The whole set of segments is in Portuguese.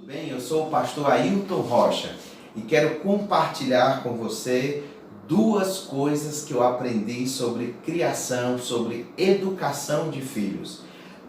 Tudo bem? Eu sou o pastor Ailton Rocha e quero compartilhar com você duas coisas que eu aprendi sobre criação, sobre educação de filhos.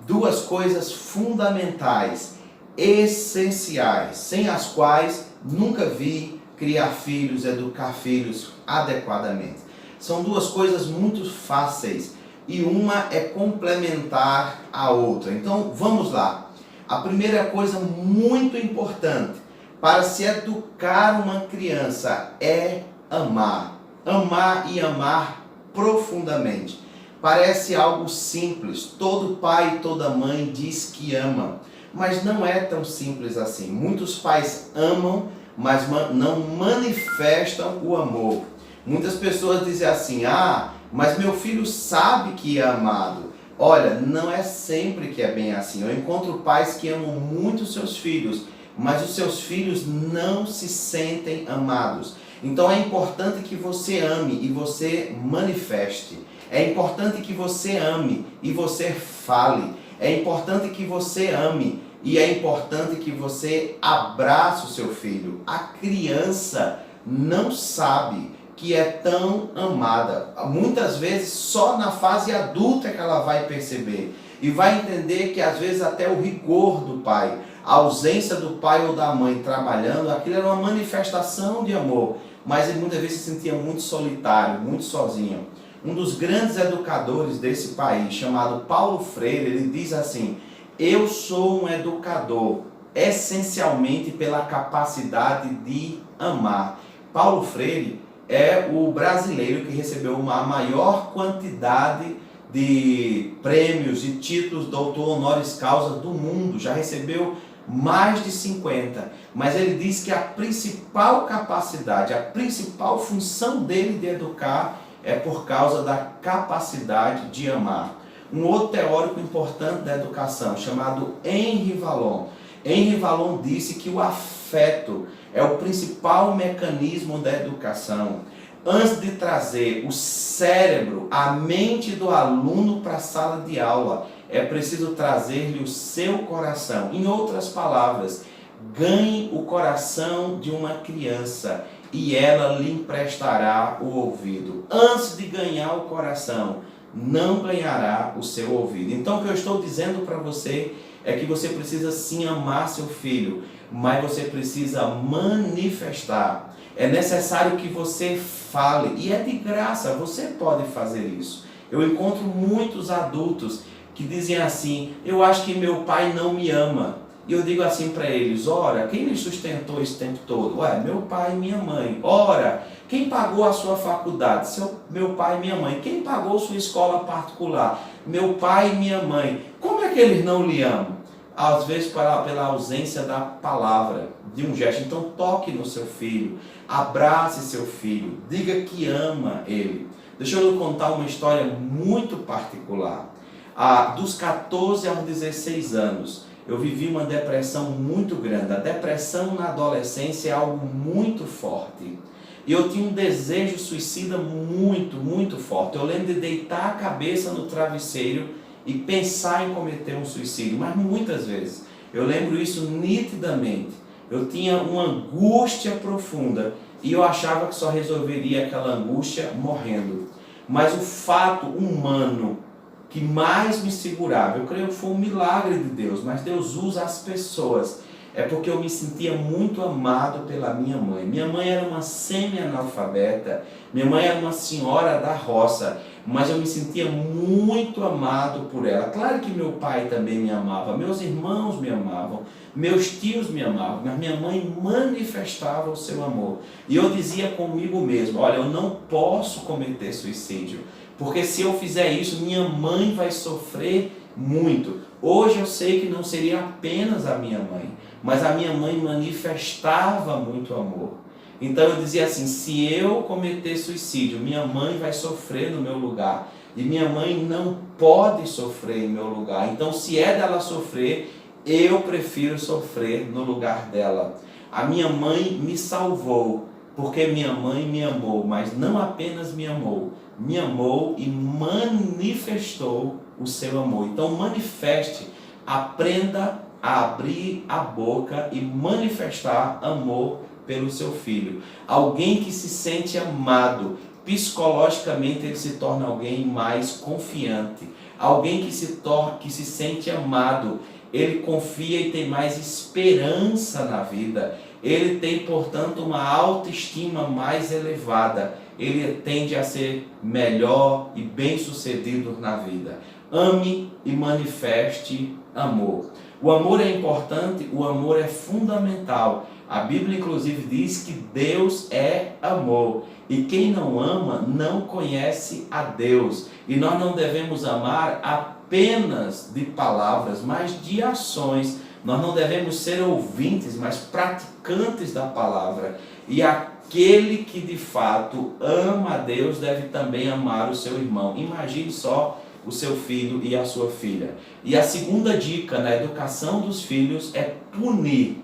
Duas coisas fundamentais, essenciais, sem as quais nunca vi criar filhos, educar filhos adequadamente. São duas coisas muito fáceis e uma é complementar a outra. Então vamos lá. A primeira coisa muito importante para se educar uma criança é amar. Amar e amar profundamente. Parece algo simples. Todo pai e toda mãe diz que ama, mas não é tão simples assim. Muitos pais amam, mas não manifestam o amor. Muitas pessoas dizem assim: mas meu filho sabe que é amado. Olha, não é sempre que é bem assim. Eu encontro pais que amam muito seus filhos, mas os seus filhos não se sentem amados. Então é importante que você ame e você manifeste. É importante que você ame e você fale. É importante que você ame e é importante que você abrace o seu filho. A criança não sabe que é tão amada. Muitas vezes só na fase adulta que ela vai perceber e vai entender que às vezes até o rigor do pai, a ausência do pai ou da mãe trabalhando, aquilo era uma manifestação de amor, mas ele muitas vezes se sentia muito solitário, muito sozinho. Um dos grandes educadores desse país, chamado Paulo Freire, ele diz assim: eu sou um educador essencialmente pela capacidade de amar. Paulo Freire é o brasileiro que recebeu uma maior quantidade de prêmios e títulos doutor honoris causa do mundo. Já recebeu mais de 50. Mas ele diz que a principal capacidade, a principal função dele de educar é por causa da capacidade de amar. Um outro teórico importante da educação, chamado Henri Vallon. Henri Vallon disse que o afeto é o principal mecanismo da educação. Antes de trazer o cérebro, a mente do aluno para a sala de aula, é preciso trazer-lhe o seu coração. Em outras palavras, ganhe o coração de uma criança e ela lhe emprestará o ouvido. Antes de ganhar o coração, não ganhará o seu ouvido. Então o que eu estou dizendo para você é que você precisa sim amar seu filho, mas você precisa manifestar. É necessário que você fale, e é de graça, você pode fazer isso. Eu encontro muitos adultos que dizem assim: eu acho que meu pai não me ama. E eu digo assim para eles: ora, quem me sustentou esse tempo todo? Ué, meu pai e minha mãe. Ora, quem pagou a sua faculdade? Meu pai e minha mãe. Quem pagou sua escola particular? Meu pai e minha mãe. Como é que eles não lhe amam? Às vezes pela ausência da palavra, de um gesto. Então toque no seu filho, abrace seu filho, diga que ama ele. Deixa eu lhe contar uma história muito particular. Dos 14 aos 16 anos, eu vivi uma depressão muito grande. A depressão na adolescência é algo muito forte. E eu tinha um desejo suicida muito, muito forte. Eu lembro de deitar a cabeça no travesseiro e pensar em cometer um suicídio, mas muitas vezes. Eu lembro isso nitidamente. Eu tinha uma angústia profunda e eu achava que só resolveria aquela angústia morrendo. Mas o fato humano que mais me segurava, eu creio que foi um milagre de Deus, mas Deus usa as pessoas. É porque eu me sentia muito amado pela minha mãe. Minha mãe era uma semi-analfabeta, minha mãe era uma senhora da roça, mas eu me sentia muito amado por ela. Claro que meu pai também me amava, meus irmãos me amavam, meus tios me amavam, mas minha mãe manifestava o seu amor. E eu dizia comigo mesmo: olha, eu não posso cometer suicídio, porque se eu fizer isso, minha mãe vai sofrer muito. Hoje eu sei que não seria apenas a minha mãe, mas a minha mãe manifestava muito amor. Então eu dizia assim: se eu cometer suicídio, minha mãe vai sofrer no meu lugar. E minha mãe não pode sofrer em meu lugar. Então se é dela sofrer, eu prefiro sofrer no lugar dela. A minha mãe me salvou, porque minha mãe me amou, mas não apenas me amou e manifestou o seu amor. Então manifeste, aprenda a abrir a boca e manifestar amor pelo seu filho. Alguém que se sente amado, psicologicamente ele se torna alguém mais confiante. Alguém que se sente amado, ele confia e tem mais esperança na vida. Ele tem, portanto, uma autoestima mais elevada. Ele tende a ser melhor e bem-sucedido na vida. Ame e manifeste amor. O amor é importante, o amor é fundamental. A Bíblia, inclusive, diz que Deus é amor. E quem não ama não conhece a Deus. E nós não devemos amar apenas de palavras, mas de ações. Nós não devemos ser ouvintes, mas praticantes da palavra. E aquele que de fato ama a Deus deve também amar o seu irmão. Imagine só o seu filho e a sua filha. E a segunda dica na educação dos filhos é punir.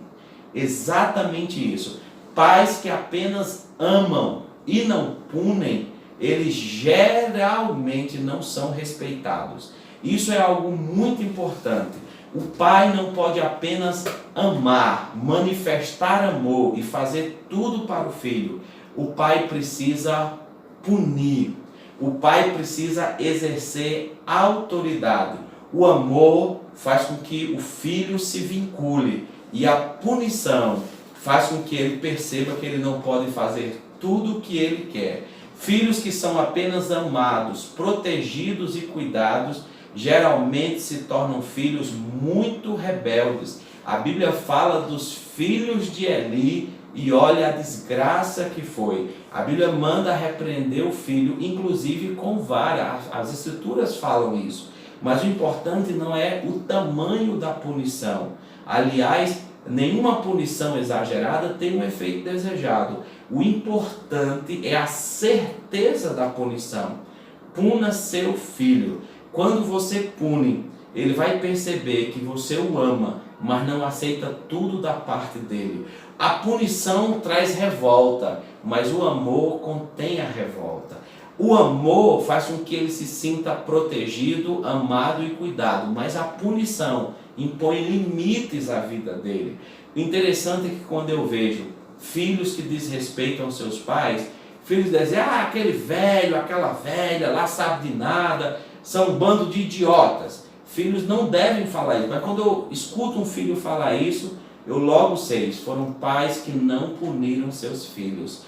Exatamente isso. Pais que apenas amam e não punem, eles geralmente não são respeitados. Isso é algo muito importante. O pai não pode apenas amar, manifestar amor e fazer tudo para o filho. O pai precisa punir. O pai precisa exercer autoridade. O amor faz com que o filho se vincule. E a punição faz com que ele perceba que ele não pode fazer tudo o que ele quer. Filhos que são apenas amados, protegidos e cuidados, geralmente se tornam filhos muito rebeldes. A Bíblia fala dos filhos de Eli e olha a desgraça que foi. A Bíblia manda repreender o filho, inclusive com vara. As escrituras falam isso. Mas o importante não é o tamanho da punição. Aliás, nenhuma punição exagerada tem um efeito desejado. O importante é a certeza da punição. Puna seu filho. Quando você pune, ele vai perceber que você o ama, mas não aceita tudo da parte dele. A punição traz revolta, mas o amor contém a revolta. O amor faz com que ele se sinta protegido, amado e cuidado, mas a punição impõe limites à vida dele. O interessante é que quando eu vejo filhos que desrespeitam seus pais, filhos dizem, aquele velho, aquela velha, lá sabe de nada, são um bando de idiotas. Filhos não devem falar isso, mas quando eu escuto um filho falar isso, eu logo sei, foram pais que não puniram seus filhos.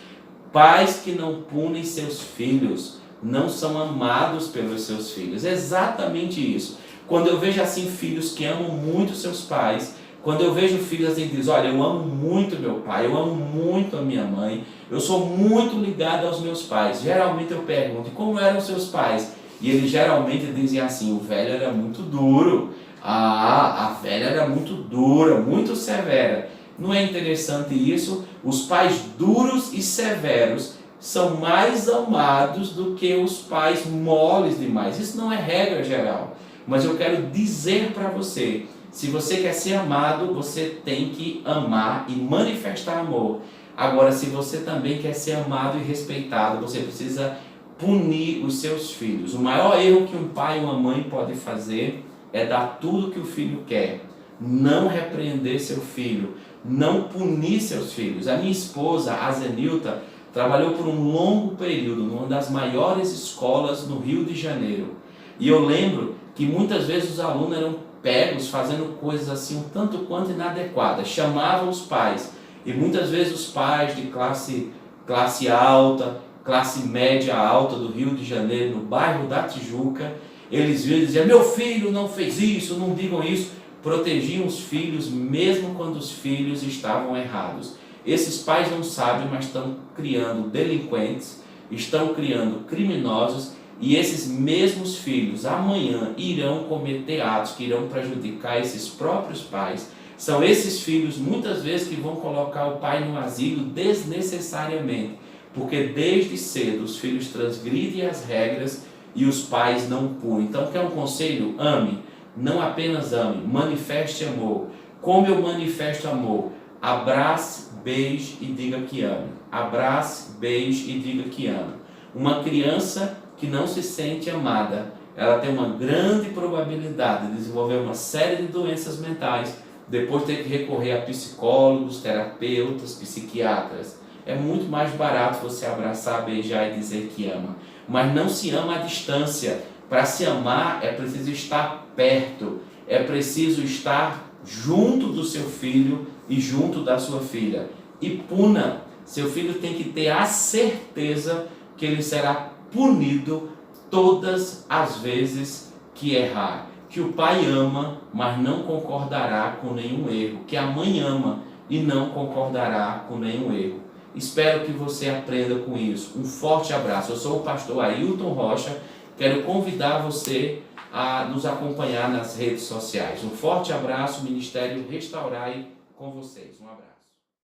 Pais que não punem seus filhos, não são amados pelos seus filhos. Exatamente isso. Quando eu vejo assim filhos que amam muito seus pais, quando eu vejo filhos assim que dizem, olha, eu amo muito meu pai, eu amo muito a minha mãe, eu sou muito ligado aos meus pais. Geralmente eu pergunto, como eram seus pais? E eles geralmente dizem assim, o velho era muito duro, a velha era muito dura, muito severa. Não é interessante isso? Os pais duros e severos são mais amados do que os pais moles demais. Isso não é regra geral, mas eu quero dizer para você, se você quer ser amado, você tem que amar e manifestar amor. Agora, se você também quer ser amado e respeitado, você precisa punir os seus filhos. O maior erro que um pai e uma mãe podem fazer é dar tudo que o filho quer. Não repreender seu filho, não punir seus filhos. A minha esposa, a Zenilta, trabalhou por um longo período numa das maiores escolas no Rio de Janeiro. E eu lembro que muitas vezes os alunos eram pegos fazendo coisas assim um tanto quanto inadequadas. Chamavam os pais. E muitas vezes os pais de classe alta, classe média alta do Rio de Janeiro, no bairro da Tijuca, eles viam e diziam, meu filho não fez isso, não digam isso. Protegiam os filhos mesmo quando os filhos estavam errados. Esses pais não sabem, mas estão criando delinquentes, estão criando criminosos, e esses mesmos filhos amanhã irão cometer atos que irão prejudicar esses próprios pais. São esses filhos muitas vezes que vão colocar o pai no asilo desnecessariamente, porque desde cedo os filhos transgridem as regras e os pais não punem. Então, quer um conselho? Ame. Não apenas ame, manifeste amor. Como eu manifesto amor? Abrace, beije e diga que ame. Abrace, beije e diga que ama. Uma criança que não se sente amada, ela tem uma grande probabilidade de desenvolver uma série de doenças mentais, depois ter que recorrer a psicólogos, terapeutas, psiquiatras. É muito mais barato você abraçar, beijar e dizer que ama. Mas não se ama à distância. Para se amar é preciso estar perto, é preciso estar junto do seu filho e junto da sua filha. E puna. Seu filho tem que ter a certeza que ele será punido todas as vezes que errar. Que o pai ama, mas não concordará com nenhum erro. Que a mãe ama e não concordará com nenhum erro. Espero que você aprenda com isso. Um forte abraço. Eu sou o pastor Ailton Rocha. Quero convidar você a nos acompanhar nas redes sociais. Um forte abraço, Ministério Restaurai com vocês. Um abraço.